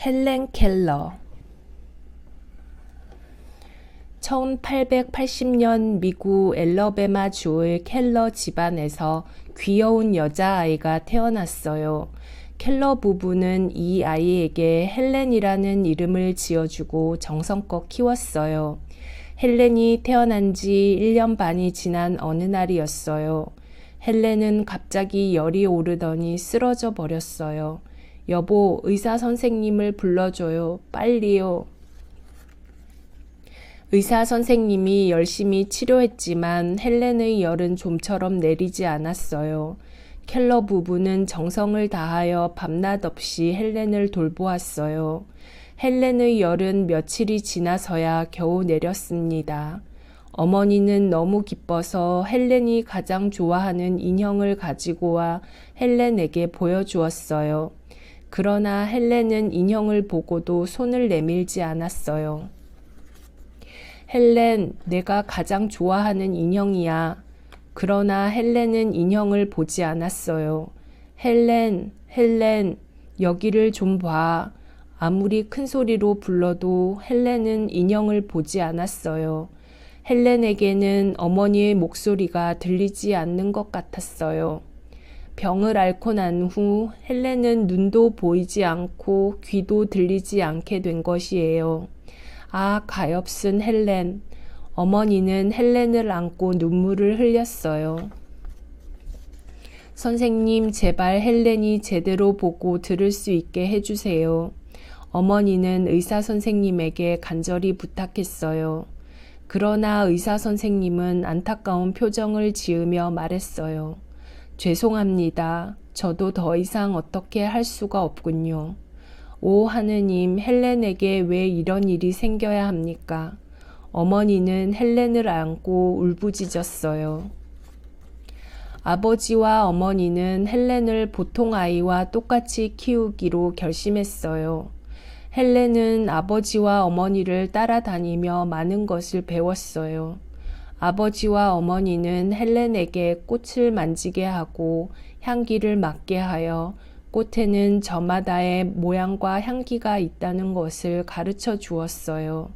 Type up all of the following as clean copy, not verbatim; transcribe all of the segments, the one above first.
헬렌 켈러 1880년 미국 앨러베마 주의 켈러 집안에서 귀여운 여자아이가 태어났어요. 켈러 부부는 이 아이에게 헬렌이라는 이름을 지어주고 정성껏 키웠어요. 헬렌이 태어난 지 1년 반이 지난 어느 날이었어요. 헬렌은 갑자기 열이 오르더니 쓰러져 버렸어요. 여보, 의사 선생님을 불러줘요. 빨리요. 의사 선생님이 열심히 치료했지만 헬렌의 열은 좀처럼 내리지 않았어요. 켈러 부부는 정성을 다하여 밤낮 없이 헬렌을 돌보았어요. 헬렌의 열은 며칠이 지나서야 겨우 내렸습니다. 어머니는 너무 기뻐서 헬렌이 가장 좋아하는 인형을 가지고 와 헬렌에게 보여주었어요. 그러나 헬렌은 인형을 보고도 손을 내밀지 않았어요. 헬렌, 내가 가장 좋아하는 인형이야. 그러나 헬렌은 인형을 보지 않았어요. 헬렌, 여기를 좀 봐. 아무리 큰 소리로 불러도 헬렌은 인형을 보지 않았어요. 헬렌에게는 어머니의 목소리가 들리지 않는 것 같았어요. 병을 앓고 난 후 헬렌은 눈도 보이지 않고 귀도 들리지 않게 된 것이에요. 아, 가엾은 헬렌. 어머니는 헬렌을 안고 눈물을 흘렸어요. 선생님, 제발 헬렌이 제대로 보고 들을 수 있게 해주세요. 어머니는 의사 선생님에게 간절히 부탁했어요. 그러나 의사 선생님은 안타까운 표정을 지으며 말했어요. 죄송합니다. 저도 더 이상 어떻게 할 수가 없군요. 오 하느님, 헬렌에게 왜 이런 일이 생겨야 합니까? 어머니는 헬렌을 안고 울부짖었어요. 아버지와 어머니는 헬렌을 보통 아이와 똑같이 키우기로 결심했어요. 헬렌은 아버지와 어머니를 따라다니며 많은 것을 배웠어요. 아버지와 어머니는 헬렌에게 꽃을 만지게 하고 향기를 맡게 하여 꽃에는 저마다의 모양과 향기가 있다는 것을 가르쳐 주었어요.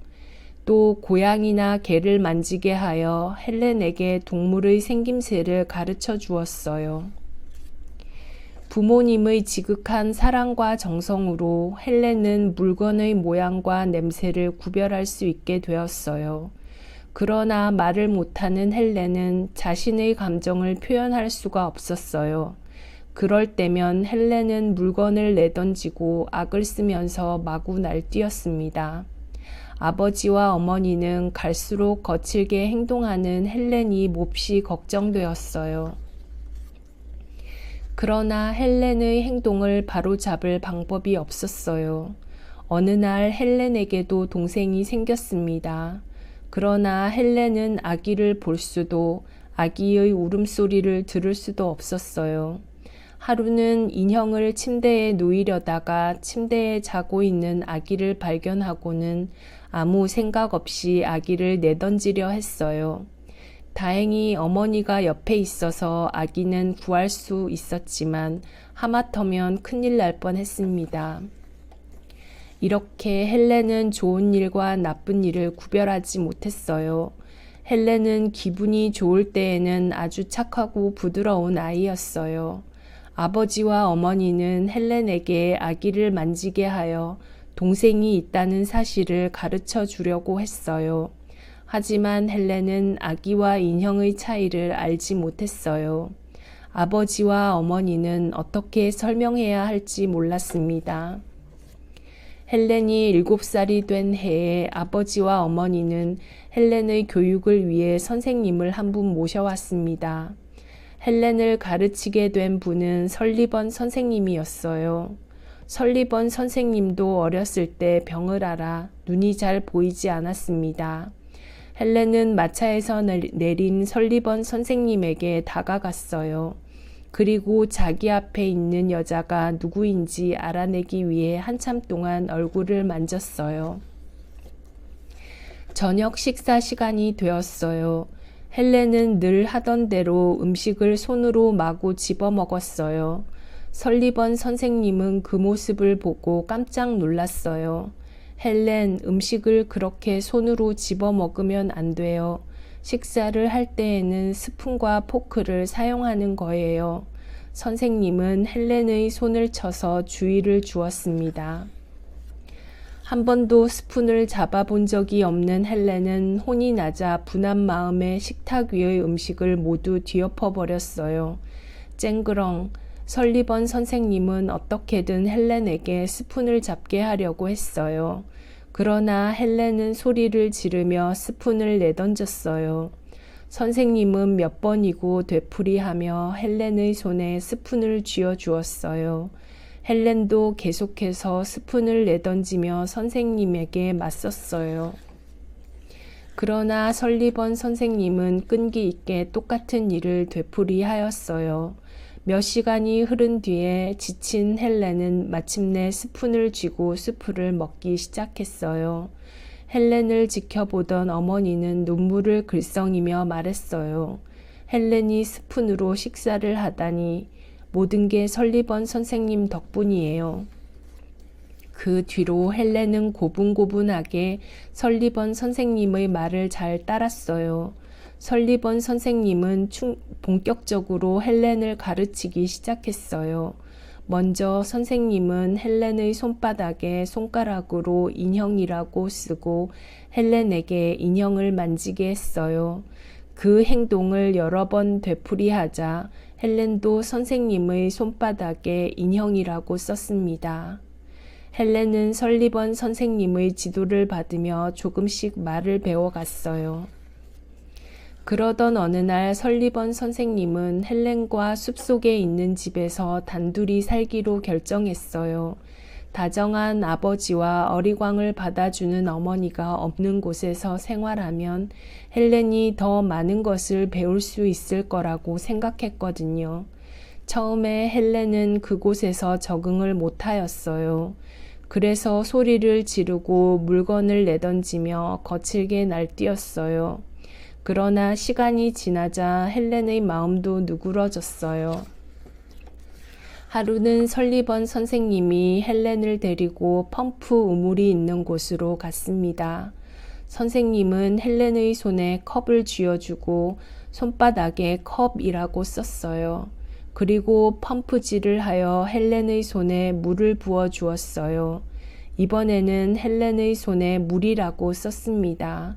또 고양이나 개를 만지게 하여 헬렌에게 동물의 생김새를 가르쳐 주었어요. 부모님의 지극한 사랑과 정성으로 헬렌은 물건의 모양과 냄새를 구별할 수 있게 되었어요. 그러나 말을 못하는 헬렌은 자신의 감정을 표현할 수가 없었어요. 그럴 때면 헬렌은 물건을 내던지고 악을 쓰면서 마구 날뛰었습니다. 아버지와 어머니는 갈수록 거칠게 행동하는 헬렌이 몹시 걱정되었어요. 그러나 헬렌의 행동을 바로잡을 방법이 없었어요. 어느 날 헬렌에게도 동생이 생겼습니다. 그러나 헬렌은 아기를 볼 수도 아기의 울음소리를 들을 수도 없었어요. 하루는 인형을 침대에 놓이려다가 침대에 자고 있는 아기를 발견하고는 아무 생각 없이 아기를 내던지려 했어요. 다행히 어머니가 옆에 있어서 아기는 구할 수 있었지만 하마터면 큰일 날 뻔했습니다. 이렇게 헬렌은 좋은 일과 나쁜 일을 구별하지 못했어요. 헬렌은 기분이 좋을 때에는 아주 착하고 부드러운 아이였어요. 아버지와 어머니는 헬렌에게 아기를 만지게 하여 동생이 있다는 사실을 가르쳐 주려고 했어요. 하지만 헬렌은 아기와 인형의 차이를 알지 못했어요. 아버지와 어머니는 어떻게 설명해야 할지 몰랐습니다. 헬렌이 7살이 된 해에 아버지와 어머니는 헬렌의 교육을 위해 선생님을 한 분 모셔왔습니다. 헬렌을 가르치게 된 분은 설리번 선생님이었어요. 설리번 선생님도 어렸을 때 병을 앓아 눈이 잘 보이지 않았습니다. 헬렌은 마차에서 내린 설리번 선생님에게 다가갔어요. 그리고 자기 앞에 있는 여자가 누구인지 알아내기 위해 한참 동안 얼굴을 만졌어요. 저녁 식사 시간이 되었어요. 헬렌은 늘 하던 대로 음식을 손으로 마구 집어먹었어요. 설리번 선생님은 그 모습을 보고 깜짝 놀랐어요. 헬렌, 음식을 그렇게 손으로 집어 먹으면 안 돼요. 식사를 할 때에는 스푼과 포크를 사용하는 거예요. 선생님은 헬렌의 손을 쳐서 주의를 주었습니다. 한 번도 스푼을 잡아본 적이 없는 헬렌은 혼이 나자 분한 마음에 식탁 위의 음식을 모두 뒤엎어 버렸어요. 쨍그렁, 설리번 선생님은 어떻게든 헬렌에게 스푼을 잡게 하려고 했어요. 그러나 헬렌은 소리를 지르며 스푼을 내던졌어요. 선생님은 몇 번이고 되풀이하며 헬렌의 손에 스푼을 쥐어 주었어요. 헬렌도 계속해서 스푼을 내던지며 선생님에게 맞섰어요. 그러나 설리번 선생님은 끈기 있게 똑같은 일을 되풀이하였어요. 몇 시간이 흐른 뒤에 지친 헬렌은 마침내 스푼을 쥐고 수프를 먹기 시작했어요. 헬렌을 지켜보던 어머니는 눈물을 글썽이며 말했어요. 헬렌이 스푼으로 식사를 하다니 모든 게 설리번 선생님 덕분이에요. 그 뒤로 헬렌은 고분고분하게 설리번 선생님의 말을 잘 따랐어요. 설리번 선생님은 본격적으로 헬렌을 가르치기 시작했어요. 먼저 선생님은 헬렌의 손바닥에 손가락으로 인형이라고 쓰고 헬렌에게 인형을 만지게 했어요. 그 행동을 여러 번 되풀이하자 헬렌도 선생님의 손바닥에 인형이라고 썼습니다. 헬렌은 설리번 선생님의 지도를 받으며 조금씩 말을 배워갔어요. 그러던 어느 날 설리번 선생님은 헬렌과 숲속에 있는 집에서 단둘이 살기로 결정했어요. 다정한 아버지와 어리광을 받아주는 어머니가 없는 곳에서 생활하면 헬렌이 더 많은 것을 배울 수 있을 거라고 생각했거든요. 처음에 헬렌은 그곳에서 적응을 못하였어요. 그래서 소리를 지르고 물건을 내던지며 거칠게 날뛰었어요. 그러나 시간이 지나자 헬렌의 마음도 누그러졌어요. 하루는 설리번 선생님이 헬렌을 데리고 펌프 우물이 있는 곳으로 갔습니다. 선생님은 헬렌의 손에 컵을 쥐어주고 손바닥에 컵이라고 썼어요. 그리고 펌프질을 하여 헬렌의 손에 물을 부어 주었어요. 이번에는 헬렌의 손에 물이라고 썼습니다.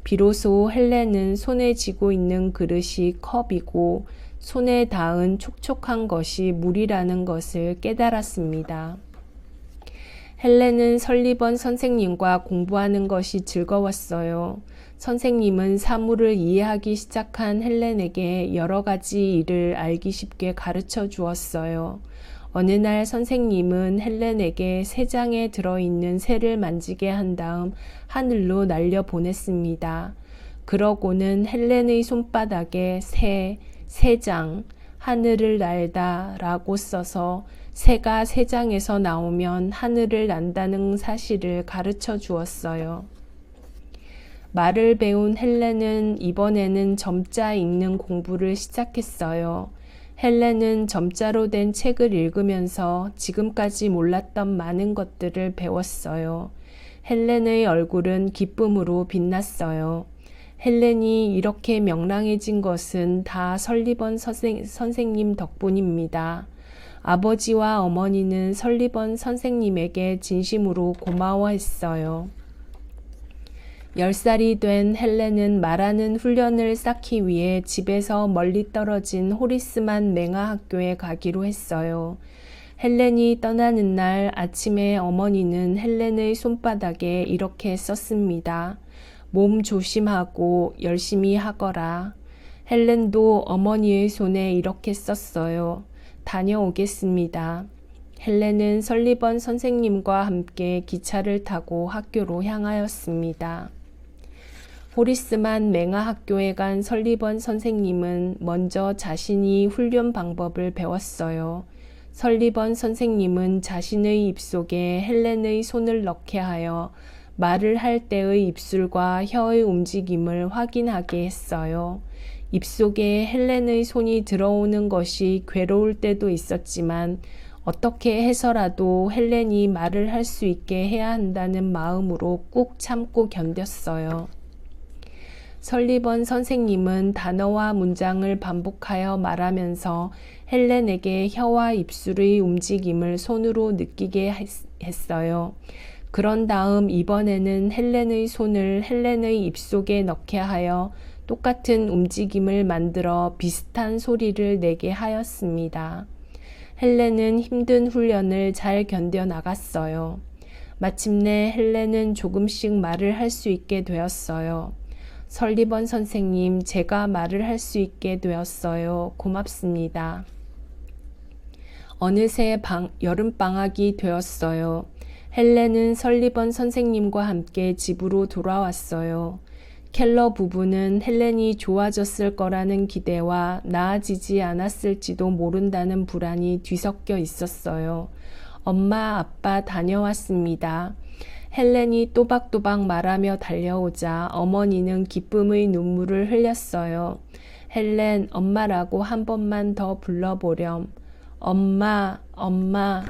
비로소 헬렌은 손에 쥐고 있는 그릇이 컵이고 손에 닿은 촉촉한 것이 물이라는 것을 깨달았습니다. 헬렌은 설리번 선생님과 공부하는 것이 즐거웠어요. 선생님은 사물을 이해하기 시작한 헬렌에게 여러 가지 일을 알기 쉽게 가르쳐 주었어요. 어느 날 선생님은 헬렌에게 새 장에 들어있는 새를 만지게 한 다음 하늘로 날려보냈습니다. 그러고는 헬렌의 손바닥에 새 장, 하늘을 날다 라고 써서 새가 새 장에서 나오면 하늘을 난다는 사실을 가르쳐 주었어요. 말을 배운 헬렌은 이번에는 점자 읽는 공부를 시작했어요. 헬렌은 점자로 된 책을 읽으면서 지금까지 몰랐던 많은 것들을 배웠어요. 헬렌의 얼굴은 기쁨으로 빛났어요. 헬렌이 이렇게 명랑해진 것은 다 설리번 선생님 덕분입니다. 아버지와 어머니는 설리번 선생님에게 진심으로 고마워했어요. 10살이 된 헬렌은 말하는 훈련을 쌓기 위해 집에서 멀리 떨어진 호리스만 맹아 학교에 가기로 했어요. 헬렌이 떠나는 날 아침에 어머니는 헬렌의 손바닥에 이렇게 썼습니다. 몸 조심하고 열심히 하거라. 헬렌도 어머니의 손에 이렇게 썼어요. 다녀오겠습니다. 헬렌은 설리번 선생님과 함께 기차를 타고 학교로 향하였습니다. 호리스만 맹아 학교에 간 설리번 선생님은 먼저 자신이 훈련 방법을 배웠어요. 설리번 선생님은 자신의 입속에 헬렌의 손을 넣게 하여 말을 할 때의 입술과 혀의 움직임을 확인하게 했어요. 입속에 헬렌의 손이 들어오는 것이 괴로울 때도 있었지만 어떻게 해서라도 헬렌이 말을 할 수 있게 해야 한다는 마음으로 꾹 참고 견뎠어요. 설리번 선생님은 단어와 문장을 반복하여 말하면서 헬렌에게 혀와 입술의 움직임을 손으로 느끼게 했어요. 그런 다음 이번에는 헬렌의 손을 헬렌의 입속에 넣게 하여 똑같은 움직임을 만들어 비슷한 소리를 내게 하였습니다. 헬렌은 힘든 훈련을 잘 견뎌 나갔어요. 마침내 헬렌은 조금씩 말을 할 수 있게 되었어요. 설리번 선생님, 제가 말을 할 수 있게 되었어요. 고맙습니다. 어느새 여름방학이 되었어요. 헬렌은 설리번 선생님과 함께 집으로 돌아왔어요. 켈러 부부는 헬렌이 좋아졌을 거라는 기대와 나아지지 않았을지도 모른다는 불안이 뒤섞여 있었어요. 엄마, 아빠 다녀왔습니다. 헬렌이 또박또박 말하며 달려오자 어머니는 기쁨의 눈물을 흘렸어요. 헬렌, 엄마라고 한 번만 더 불러보렴. 엄마, 엄마.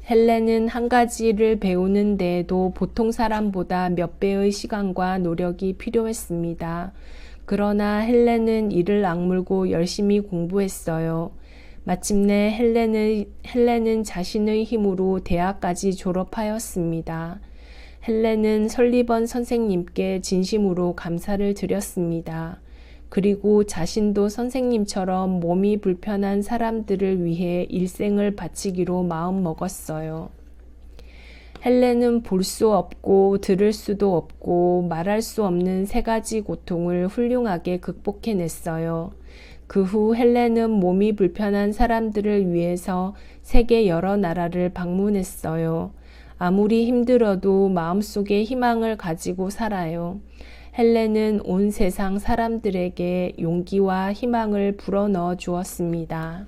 헬렌은 한 가지를 배우는 데에도 보통 사람보다 몇 배의 시간과 노력이 필요했습니다. 그러나 헬렌은 이를 악물고 열심히 공부했어요. 마침내 헬렌은 자신의 힘으로 대학까지 졸업하였습니다. 헬렌은 설리번 선생님께 진심으로 감사를 드렸습니다. 그리고 자신도 선생님처럼 몸이 불편한 사람들을 위해 일생을 바치기로 마음먹었어요. 헬렌은 볼 수 없고 들을 수도 없고 말할 수 없는 세 가지 고통을 훌륭하게 극복해냈어요. 그 후 헬렌은 몸이 불편한 사람들을 위해서 세계 여러 나라를 방문했어요. 아무리 힘들어도 마음속에 희망을 가지고 살아요. 헬렌은 온 세상 사람들에게 용기와 희망을 불어넣어 주었습니다.